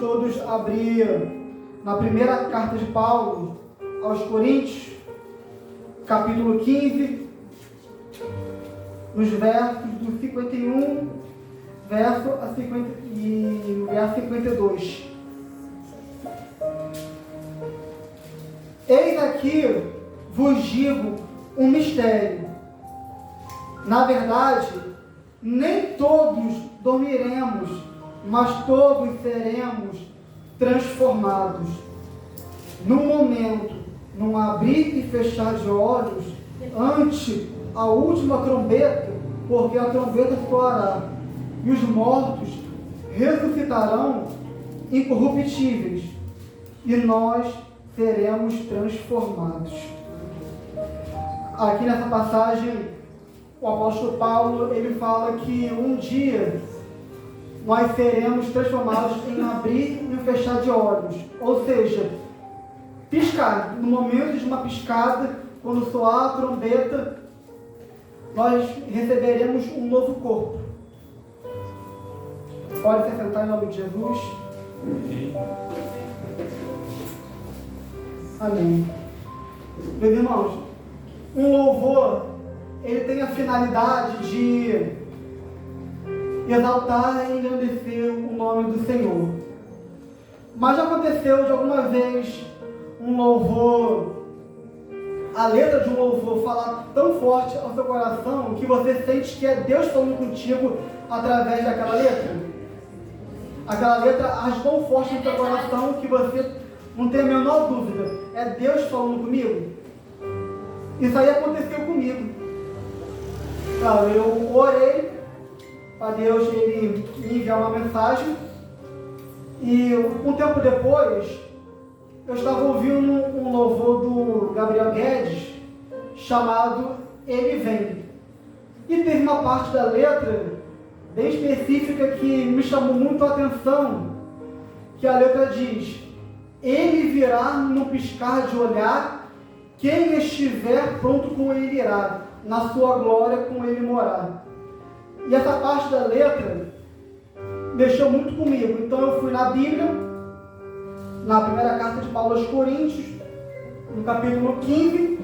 todos abrir na primeira carta de Paulo aos Coríntios, capítulo 15, nos versos do 51, verso 52. Eis aqui vos digo um mistério. Na verdade, nem todos dormiremos, mas todos seremos transformados. Num momento, num abrir e fechar de olhos, ante a última trombeta, porque a trombeta soará, e os mortos ressuscitarão incorruptíveis, e nós seremos transformados. Aqui nessa passagem, o apóstolo Paulo, ele fala que um dia nós seremos transformados em abrir e fechar de olhos, ou seja, piscar. No momento de uma piscada, quando soar a trombeta, nós receberemos um novo corpo. Pode se sentar em nome de Jesus. Amém. Meus irmãos, um louvor, ele tem a finalidade de exaltar e engrandecer o nome do Senhor. Mas já aconteceu de alguma vez um louvor, a letra de um louvor falar tão forte ao seu coração que você sente que é Deus falando contigo através daquela letra? Aquela letra age tão forte no seu coração que você não tem a menor dúvida, é Deus falando comigo? Isso aí aconteceu comigo. Eu orei para Deus ele me enviar uma mensagem, e um tempo depois eu estava ouvindo um louvor do Gabriel Guedes chamado Ele Vem, e teve uma parte da letra bem específica que me chamou muito a atenção, que a letra diz: Ele virá no piscar de olhar, quem estiver pronto com ele irá, na sua glória com ele morar. E essa parte da letra mexeu muito comigo. Então eu fui na Bíblia, na primeira carta de Paulo aos Coríntios, no capítulo 15,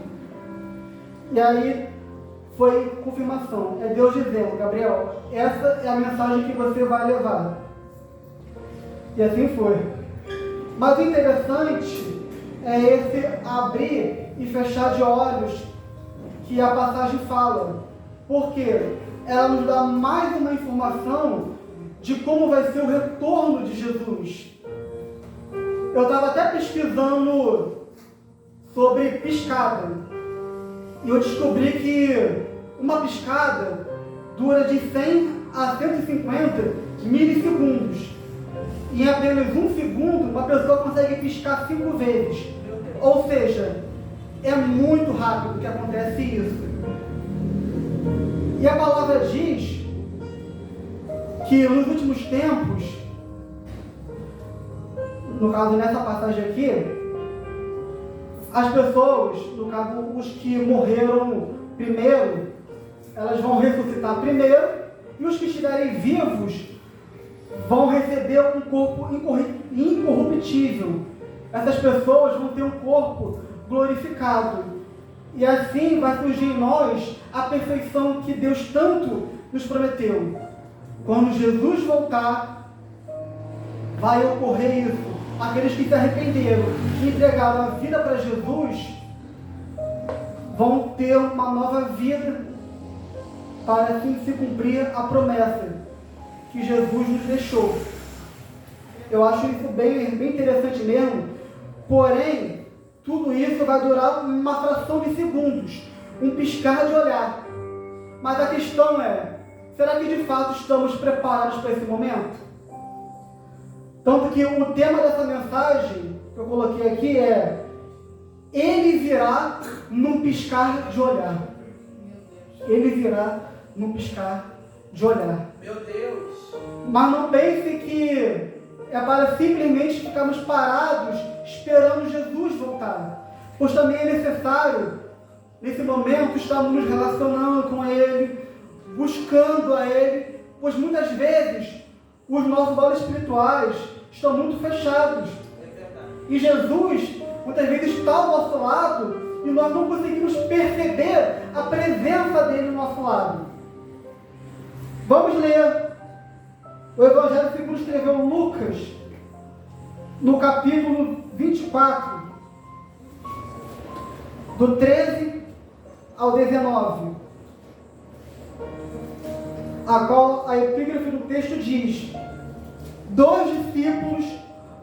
e aí foi confirmação. É Deus dizendo: Gabriel, essa é a mensagem que você vai levar. E assim foi. Mas o interessante é esse abrir e fechar de olhos que a passagem fala. Porque ela nos dá mais uma informação de como vai ser o retorno de Jesus. Eu estava até pesquisando sobre piscada, e eu descobri que uma piscada dura de 100 a 150 milissegundos. Em apenas um segundo, uma pessoa consegue piscar 5 vezes. Ou seja, é muito rápido que acontece isso. E a palavra diz que nos últimos tempos, no caso nessa passagem aqui, as pessoas, no caso os que morreram primeiro, elas vão ressuscitar primeiro, e os que estiverem vivos vão receber um corpo incorruptível. Essas pessoas vão ter um corpo glorificado. E assim vai surgir em nós a perfeição que Deus tanto nos prometeu. Quando Jesus voltar, vai ocorrer isso. Aqueles que se arrependeram e entregaram a vida para Jesus vão ter uma nova vida, para assim se cumprir a promessa que Jesus nos deixou. Eu acho isso bem interessante mesmo. Porém, tudo isso vai durar uma fração de segundos, um piscar de olhar. Mas a questão é, será que de fato estamos preparados para esse momento? Tanto que o tema dessa mensagem que eu coloquei aqui é: Ele virá num piscar de olhar. Ele virá num piscar de olhar. Meu Deus! Mas não pense que é para simplesmente ficarmos parados esperando Jesus voltar. Pois também é necessário, nesse momento, estarmos nos relacionando com Ele, buscando a Ele, pois muitas vezes os nossos olhos espirituais estão muito fechados. E Jesus, muitas vezes, está ao nosso lado e nós não conseguimos perceber a presença dele ao nosso lado. Vamos ler o Evangelho segundo escreveu Lucas, no capítulo 24, do 13 ao 19. A qual a epígrafe do texto diz: 2 discípulos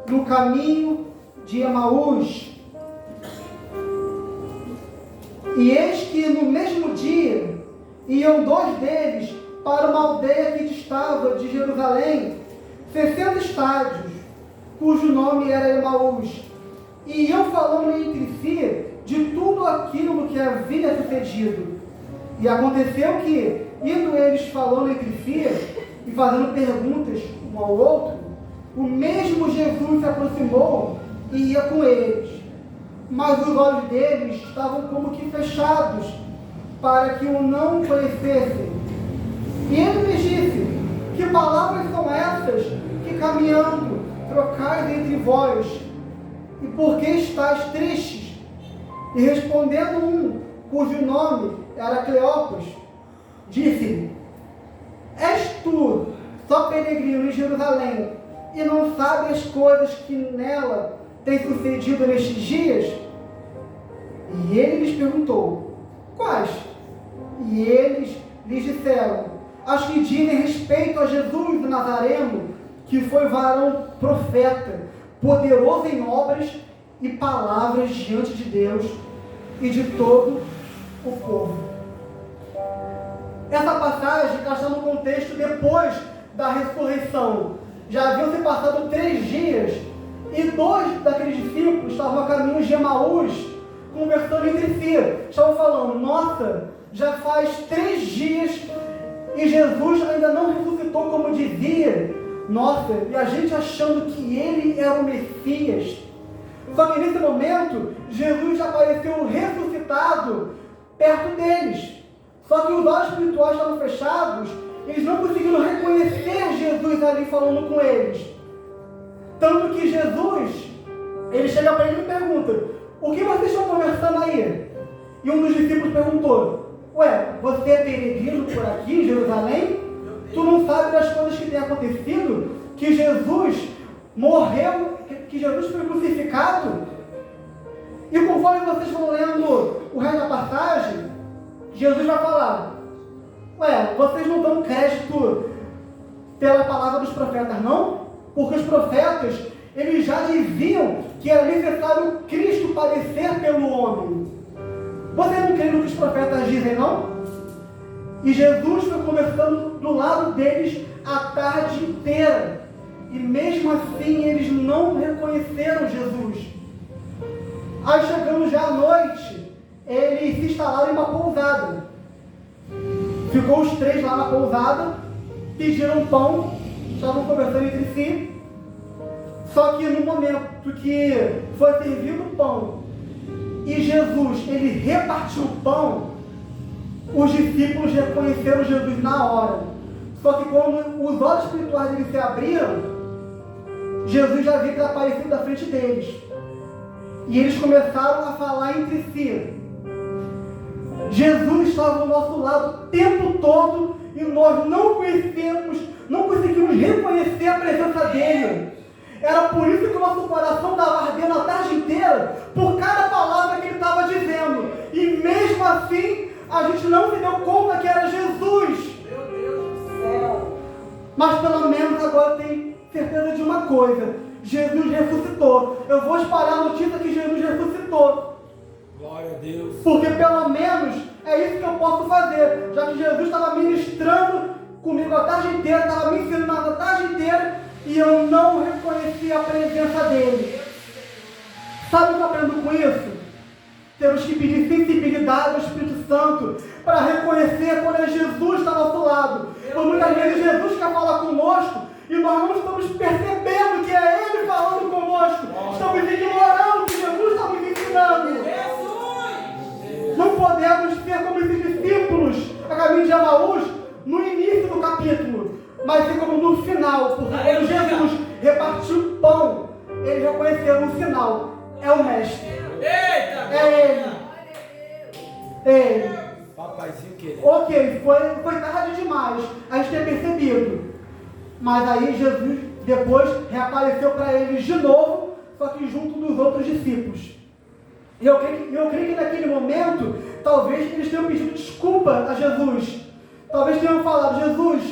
no caminho de Emaús. E eis que no mesmo dia iam 2 deles para uma aldeia que distava de Jerusalém 60 estádios, cujo nome era Emaús. E iam falando entre si de tudo aquilo que havia sucedido. E aconteceu que, indo eles falando entre si e fazendo perguntas um ao outro, o mesmo Jesus se aproximou e ia com eles. Mas os olhos deles estavam como que fechados, para que o não conhecessem. E ele lhes disse: que palavras são essas que caminhando trocais entre vós? E por que estáis tristes? E respondendo um, cujo nome era Cleopas, disse-lhe: és tu só peregrino em Jerusalém, e não sabe as coisas que nela têm sucedido nestes dias? E ele lhes perguntou: quais? E eles lhes disseram: as que dizem respeito a Jesus do Nazareno, que foi varão profeta, poderoso em obras e palavras diante de Deus e de todo o povo. Essa passagem está no contexto depois da ressurreição. Já haviam se passado 3 dias e 2 daqueles discípulos estavam a caminho de Emaús, conversando entre si. Estavam falando: nossa, já faz 3 dias e Jesus ainda não ressuscitou como dizia. Nossa, e a gente achando que ele era o Messias. Só que nesse momento, Jesus já apareceu ressuscitado perto deles. Só que os olhos espirituais estavam fechados, eles não conseguiram reconhecer Jesus ali falando com eles. Tanto que Jesus, ele chega para ele e pergunta: o que vocês estão conversando aí? E um dos discípulos perguntou: ué, você é peregrino por aqui em Jerusalém? Tu não sabe das coisas que têm acontecido? Que Jesus morreu, que Jesus foi crucificado? E conforme vocês vão lendo o resto da passagem, Jesus vai falar: ué, vocês não dão crédito pela palavra dos profetas, não? Porque os profetas, eles já diziam que era necessário Cristo padecer pelo homem. Vocês não creem no que os profetas dizem, não? E Jesus foi conversando do lado deles a tarde inteira. E mesmo assim eles não reconheceram Jesus. Aí chegando já à noite, eles se instalaram em uma pousada. Ficou os 3 lá na pousada, pediram pão, estavam conversando entre si. Só que no momento que foi servido o pão e Jesus, ele repartiu o pão, os discípulos reconheceram Jesus na hora. Só que quando os olhos espirituais deles se abriram, Jesus já havia aparecido da frente deles. E eles começaram a falar entre si. Jesus estava ao nosso lado o tempo todo e nós não conhecemos, não conseguimos reconhecer a presença dele. Era por isso que o nosso coração estava ardendo a tarde inteira por cada palavra que ele estava dizendo. E mesmo assim, a gente não se deu conta que era Jesus. Meu Deus do céu. Mas pelo menos agora tem certeza de uma coisa: Jesus ressuscitou. Eu vou espalhar a notícia que Jesus ressuscitou. Glória a Deus. Porque pelo menos é isso que eu posso fazer. Já que Jesus estava ministrando comigo a tarde inteira, estava me ensinando a tarde inteira, e eu não reconheci a presença dele. Sabe o que eu aprendo com isso? Temos que pedir sensibilidade ao Espírito Santo para reconhecer quando é Jesus está ao nosso lado. Porque muitas vezes Jesus quer falar conosco e nós não estamos percebendo que é Ele falando conosco. Estamos ignorando o que Jesus está nos ensinando. Não podemos ser como esses discípulos a caminho de Emaús no início do capítulo, mas ser como no final, porque quando Jesus repartiu o final é o Mestre. Eita! É Ele. É Ele. Papaizinho querido. Ok, foi tarde demais a gente ter percebido. Mas aí Jesus depois reapareceu para eles de novo, só que junto dos outros discípulos. E eu creio que naquele momento, talvez eles tenham pedido desculpa a Jesus. Talvez tenham falado: Jesus,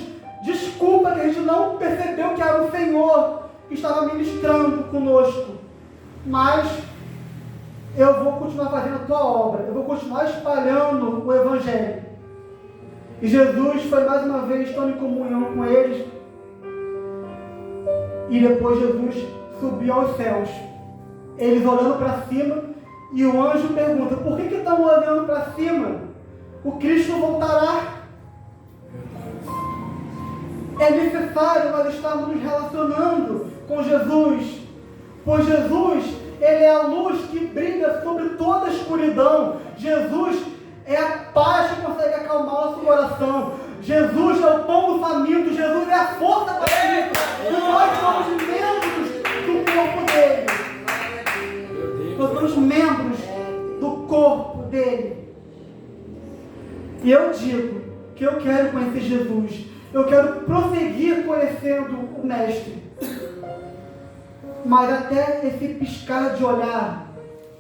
desculpa que a gente não percebeu que era o Senhor que estava ministrando conosco. Mas eu vou continuar fazendo a tua obra. Eu vou continuar espalhando o Evangelho. E Jesus foi mais uma vez estando em comunhão com eles. E depois Jesus subiu aos céus. Eles olhando para cima. E o anjo pergunta: por que estão olhando para cima? O Cristo voltará. É necessário nós estarmos nos relacionando com Jesus. Pois Jesus, Ele é a luz que brilha sobre toda a escuridão. Jesus é a paz que consegue acalmar nosso coração. Jesus é o pão do faminto. Jesus é a força para isso. E nós somos membros do corpo dele. Nós somos membros do corpo dele. E eu digo que eu quero conhecer Jesus. Eu quero prosseguir conhecendo o Mestre. Mas até esse piscar de olhar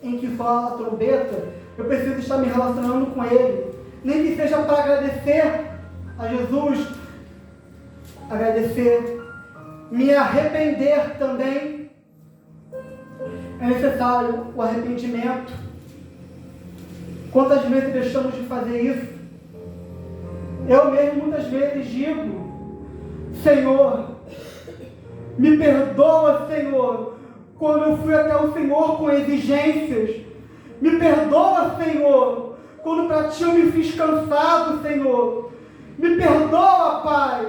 em que fala a trombeta, eu preciso estar me relacionando com Ele. Nem que seja para agradecer a Jesus, agradecer, me arrepender também. É necessário o arrependimento. Quantas vezes deixamos de fazer isso? Eu mesmo muitas vezes digo: Senhor, me perdoa, Senhor, quando eu fui até o Senhor com exigências. Me perdoa, Senhor, quando para Ti eu me fiz cansado, Senhor. Me perdoa, Pai,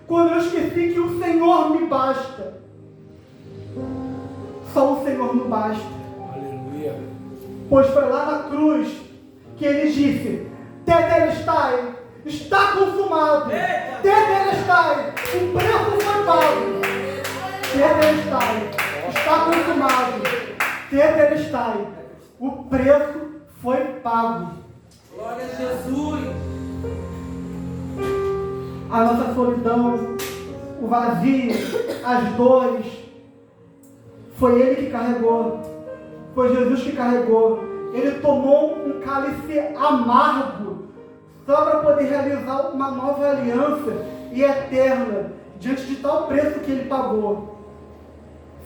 quando eu esqueci que o Senhor me basta. Só o Senhor não basta. Aleluia. Pois foi lá na cruz que Ele disse: Tetelestai, está consumado. Tetelestai, o preço foi pago. Tetelestai, está consumado. Tetelestai, o preço foi pago. Glória a Jesus. A nossa solidão, o vazio, as dores, foi Ele que carregou. Foi Jesus que carregou. Ele tomou um cálice amargo só para poder realizar uma nova aliança e eterna diante de tal preço que Ele pagou.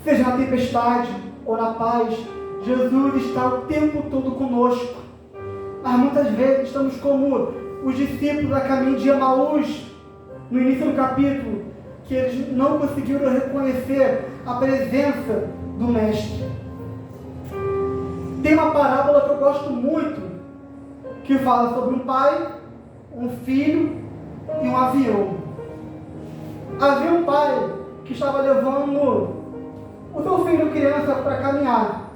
Seja na tempestade ou na paz, Jesus está o tempo todo conosco. Mas muitas vezes estamos como os discípulos a caminho de Emaús, no início do capítulo, que eles não conseguiram reconhecer a presença do Mestre. Tem uma parábola que eu gosto muito, que fala sobre um pai, um filho e um avião. Havia um pai que estava levando o seu filho criança para caminhar.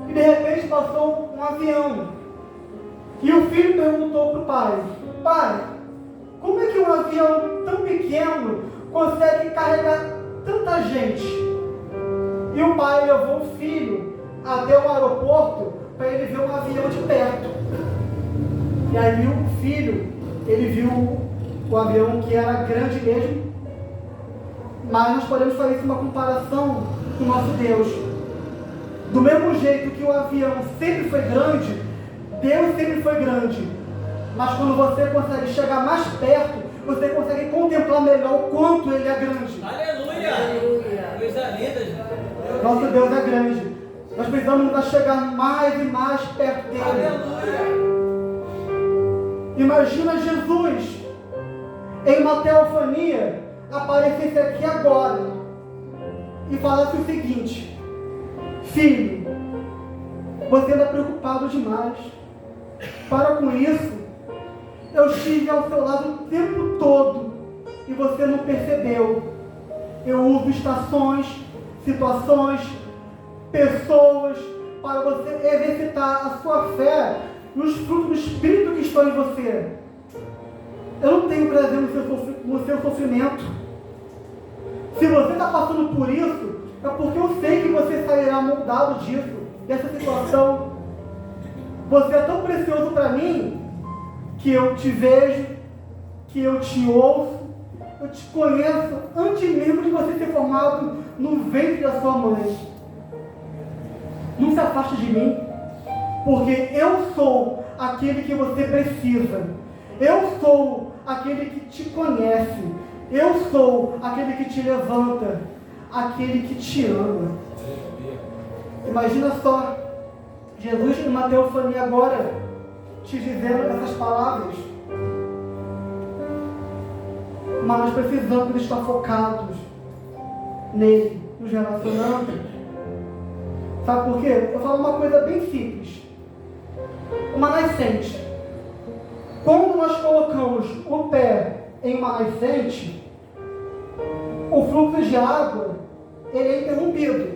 E de repente passou um avião. E o filho perguntou para o pai: pai, como é que um avião tão pequeno consegue carregar tanta gente? E o pai levou o filho até o aeroporto para ele ver um avião de perto. E aí o filho, ele viu o avião que era grande mesmo. Mas nós podemos fazer isso uma comparação com o nosso Deus. Do mesmo jeito que o avião sempre foi grande, Deus sempre foi grande. Mas quando você consegue chegar mais perto, você consegue contemplar melhor o quanto Ele é grande. Aleluia! Aleluia! Coisa linda, gente. Nosso Deus é grande. Nós precisamos chegar mais e mais perto dele. Aleluia! Imagina Jesus em uma teofania aparecesse aqui agora e falasse o seguinte: filho, você anda preocupado demais. Para com isso. Eu estive ao seu lado o tempo todo e você não percebeu. Eu uso estações, situações, pessoas para você exercitar a sua fé nos frutos do Espírito que estão em você. Eu não tenho prazer no seu sofrimento. Se você está passando por isso, é porque eu sei que você sairá será moldado disso, dessa situação. Você é tão precioso para mim que eu te vejo, que eu te ouço, eu te conheço antes mesmo de você ser formado no ventre da sua mãe. Não se afaste de mim, porque eu sou aquele que você precisa. Eu sou aquele que te conhece. Eu sou aquele que te levanta, aquele que te ama. Imagina só, Jesus numa teofania agora, te dizendo essas palavras. Mas nós precisamos estar focados nele, nos relacionando. Sabe por quê? Eu falo uma coisa bem simples. Uma nascente. Quando nós colocamos o pé em uma nascente, o fluxo de água ele é interrompido.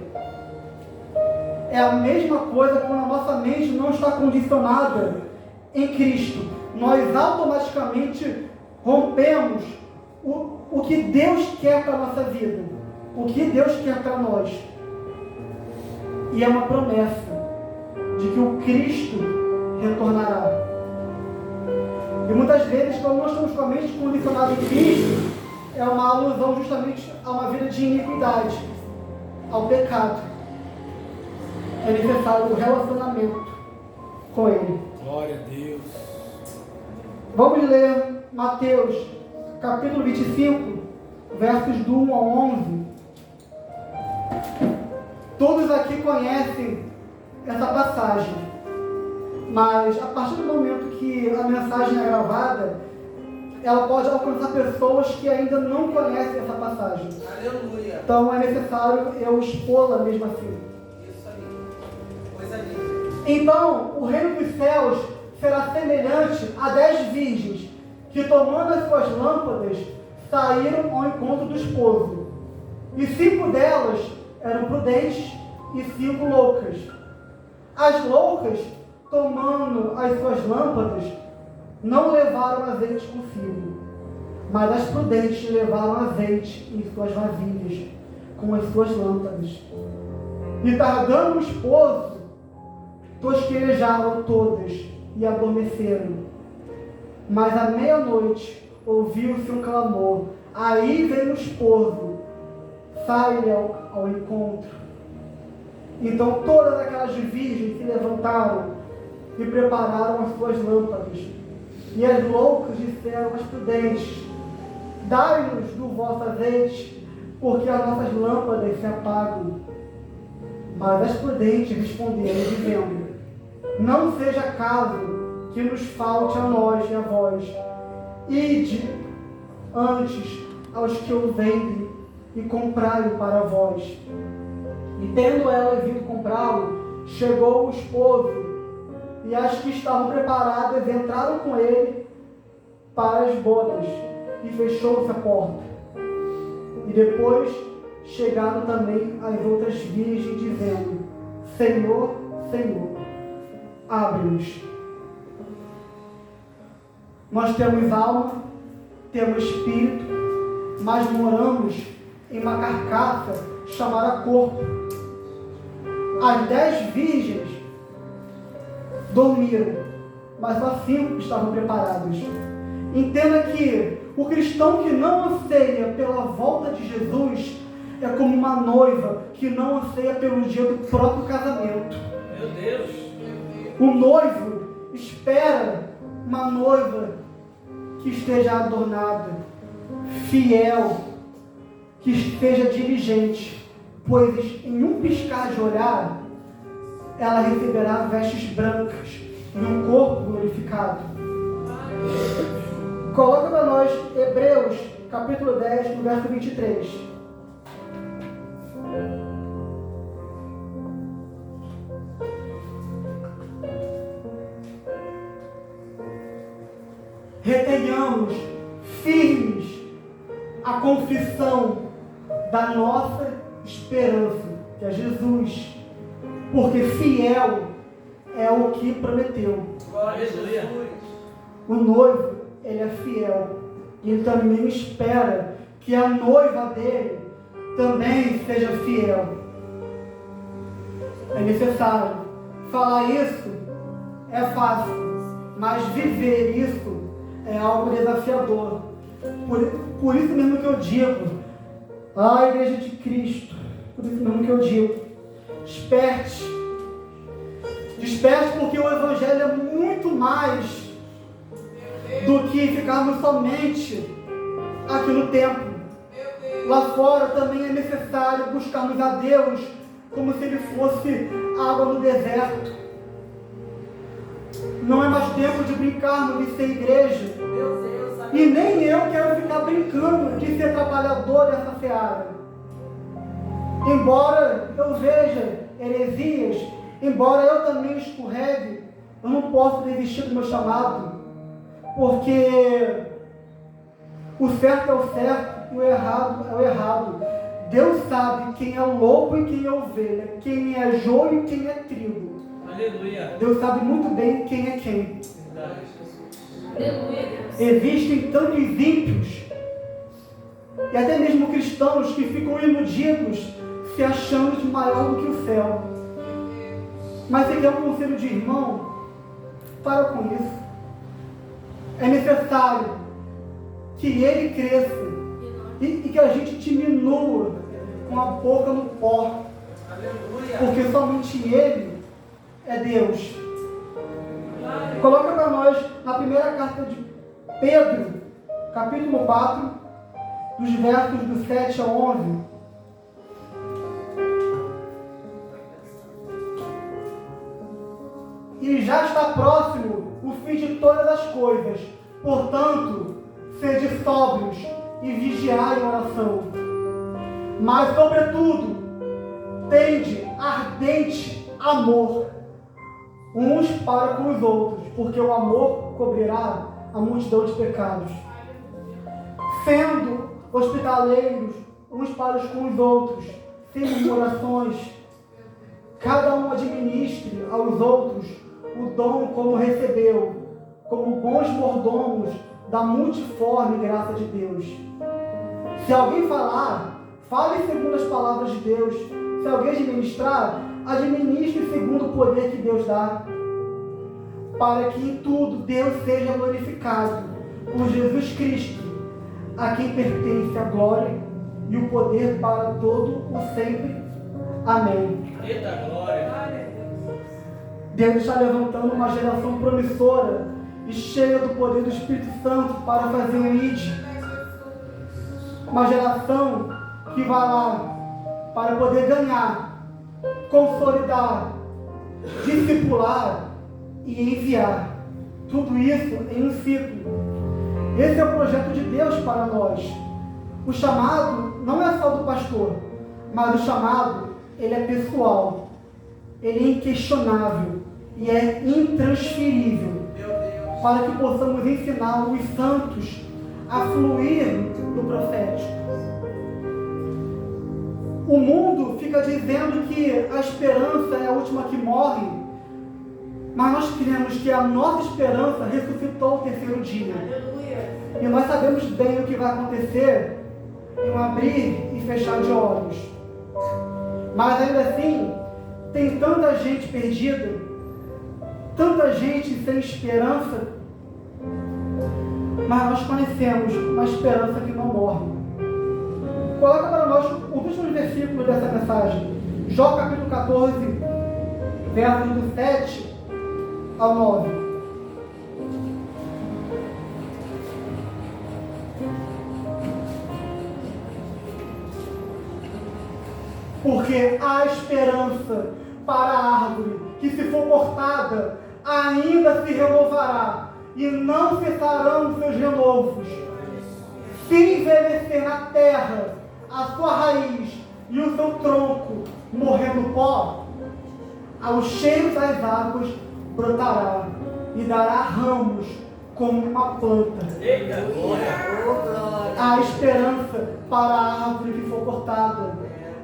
É a mesma coisa quando a nossa mente não está condicionada em Cristo. Nós automaticamente rompemos o que Deus quer para a nossa vida, o que Deus quer para nós. E é uma promessa de que o Cristo retornará. E muitas vezes, quando nós estamos com a mente condicionada em Cristo, é uma alusão justamente a uma vida de iniquidade, ao pecado. É necessário o relacionamento com Ele. Glória a Deus. Vamos ler Mateus, capítulo 25, versos do 1 ao 11. Todos aqui conhecem essa passagem, mas a partir do momento que a mensagem é gravada, ela pode alcançar pessoas que ainda não conhecem essa passagem. Aleluia. Então é necessário eu expô-la mesmo assim. Isso aí. Coisa linda. Então, o reino dos céus será semelhante a 10 virgens que, tomando as suas lâmpadas, saíram ao encontro do esposo. E 5 delas eram prudentes e 5 loucas. As loucas, tomando as suas lâmpadas, não levaram azeite consigo, mas as prudentes levaram azeite em suas vasilhas, com as suas lâmpadas. E tardando o esposo, tosquejaram todas e adormeceram. Mas à meia-noite ouviu-se um clamor: aí vem o esposo, sai-lhe ao encontro. Então todas aquelas virgens se levantaram e prepararam as suas lâmpadas. E as loucas disseram às prudentes: dai-nos do vosso azeite, porque as nossas lâmpadas se apagam. Mas as prudentes responderam, dizendo: não seja caso que nos falte a nós e a vós. Ide antes aos que o vendem e comprai-o para vós. E tendo elas ido comprá-lo, chegou o esposo, e as que estavam preparadas entraram com ele para as bodas, e fechou-se a porta. E depois chegaram também as outras virgens, dizendo: Senhor, Senhor, abre-nos. Nós temos alma, temos espírito, mas moramos em uma carcaça chamada corpo. As 10 virgens dormiram, mas só 5 estavam preparadas. Entenda que o cristão que não anseia pela volta de Jesus é como uma noiva que não anseia pelo dia do próprio casamento. Meu Deus. O noivo espera uma noiva que esteja adornada, fiel, que esteja diligente, pois em um piscar de olhar, ela receberá vestes brancas e um corpo glorificado. Coloca para nós Hebreus, capítulo 10, no verso 23. Retenhamos firmes a confissão da nossa esperança, que é Jesus, porque fiel é o que prometeu. Aleluia. O noivo, ele é fiel, e ele também espera que a noiva dele também seja fiel. é necessário. Falar isso é fácil, mas viver isso é algo desafiador. Por isso mesmo que eu digo, Igreja de Cristo, por isso mesmo que eu digo, desperte, porque o Evangelho é muito mais do que ficarmos somente aqui no templo. Lá fora também é necessário buscarmos a Deus como se Ele fosse água no deserto. Não é mais tempo de brincarmos de ser igreja. E nem eu quero ficar brincando de ser trabalhador dessa seara. Embora eu veja heresias, embora eu também escorregue, eu não posso desistir do meu chamado, porque o certo é o certo e o errado é o errado. Deus sabe quem é lobo e quem é ovelha, quem é joio e quem é trigo. Aleluia. Deus sabe muito bem quem é quem. Aleluia. Existem tantos ímpios e até mesmo cristãos que ficam iludidos, se achando de maior do que o céu. Mas se quer um conselho de irmão, para com isso. É necessário que ele cresça e que a gente diminua com a boca no pó. Aleluia. Porque somente ele é Deus. Coloca para nós na primeira carta de Pedro, capítulo 4, dos versos do 7 ao 11. E já está próximo o fim de todas as coisas. Portanto, sede sóbrios e vigiai em oração. Mas, sobretudo, tende ardente amor uns para com os outros, porque o amor cobrirá a multidão de pecados. Sendo hospitaleiros uns para com os outros, sem murmurações, cada um administre aos outros o dom como recebeu, como bons mordomos da multiforme graça de Deus. Se alguém falar, fale segundo as palavras de Deus. Se alguém administrar, administre segundo o poder que Deus dá, para que em tudo Deus seja glorificado por Jesus Cristo, a quem pertence a glória e o poder para todo o sempre. Amém. Eita glória. Deus está levantando uma geração promissora e cheia do poder do Espírito Santo para fazer um ID. Uma geração que vai lá para poder ganhar, consolidar, discipular e enviar. Tudo isso em um ciclo. Esse é o projeto de Deus para nós. O chamado não é só do pastor, mas o chamado, ele é pessoal, ele é inquestionável e é intransferível, para que possamos ensinar os santos a fluir no profético. O mundo fica dizendo que a esperança é a última que morre, mas nós cremos que a nossa esperança ressuscitou ao terceiro dia. E nós sabemos bem o que vai acontecer em um abrir e fechar de olhos. Mas ainda assim, tem tanta gente perdida, tanta gente sem esperança, mas nós conhecemos uma esperança que não morre. Coloca para nós os últimos versículos dessa mensagem. Jó capítulo 14, versos do 7 ao 9. Porque há esperança para a árvore, que se for cortada, ainda se renovará, e não cessarão seus renovos. Se envelhecer na terra a sua raiz e o seu tronco morrer no pó, ao cheiro das águas brotará e dará ramos como uma planta. Eita glória. Há esperança para a árvore que for cortada.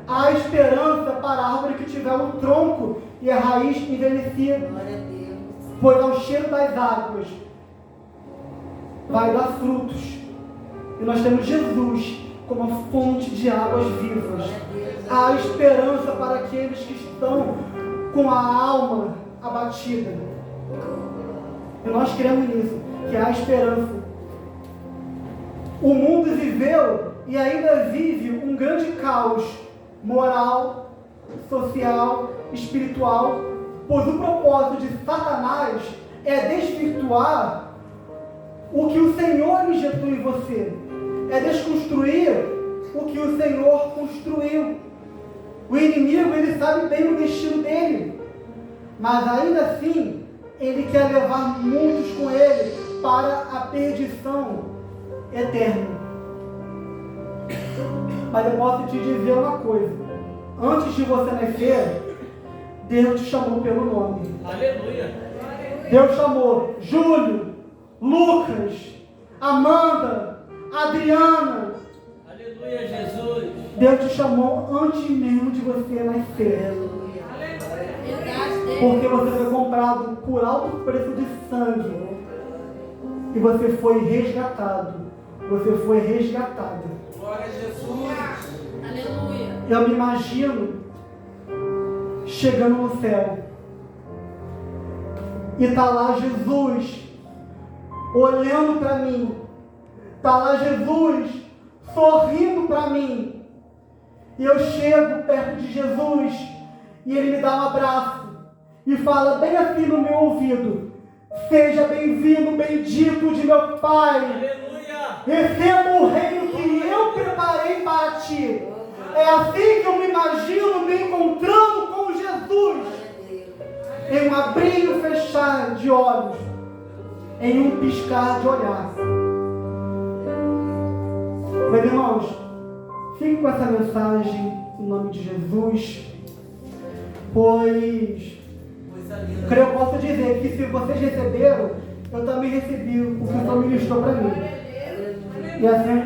Há esperança para a árvore que tiver um tronco e a raiz envelhecida. Pois ao cheiro das águas vai dar frutos. E nós temos Jesus como a fonte de águas vivas. Há esperança para aqueles que estão com a alma abatida. E nós cremos nisso, que há esperança. O mundo viveu e ainda vive um grande caos moral, social, espiritual, pois o propósito de Satanás é desvirtuar o que o Senhor injetou em você, é desconstruir o que o Senhor construiu. O inimigo, ele sabe bem o destino dele, mas ainda assim, ele quer levar muitos com ele para a perdição eterna. Mas eu posso te dizer uma coisa: antes de você nascer, Deus te chamou pelo nome. Aleluia. Deus chamou Júlio, Lucas, Amanda, Adriana. Aleluia, Jesus. Deus te chamou antes mesmo de você nascer. Porque você foi comprado por alto preço de sangue. E você foi resgatado. Você foi resgatada. Glória a Jesus. Aleluia. Eu me imagino chegando no céu. E está lá Jesus olhando para mim. Está lá Jesus sorrindo para mim. E eu chego perto de Jesus e ele me dá um abraço e fala bem assim no meu ouvido: seja bem-vindo, bendito de meu Pai. Aleluia. Receba o reino que eu preparei para ti. É assim que eu me imagino me encontrando com Jesus. Em um abrir e um fechar de olhos, em um piscar de olhar. Meus irmãos, fique com essa mensagem em nome de Jesus, pois eu posso dizer que se vocês receberam, eu também recebi o que o Senhor ministrou para mim. E assim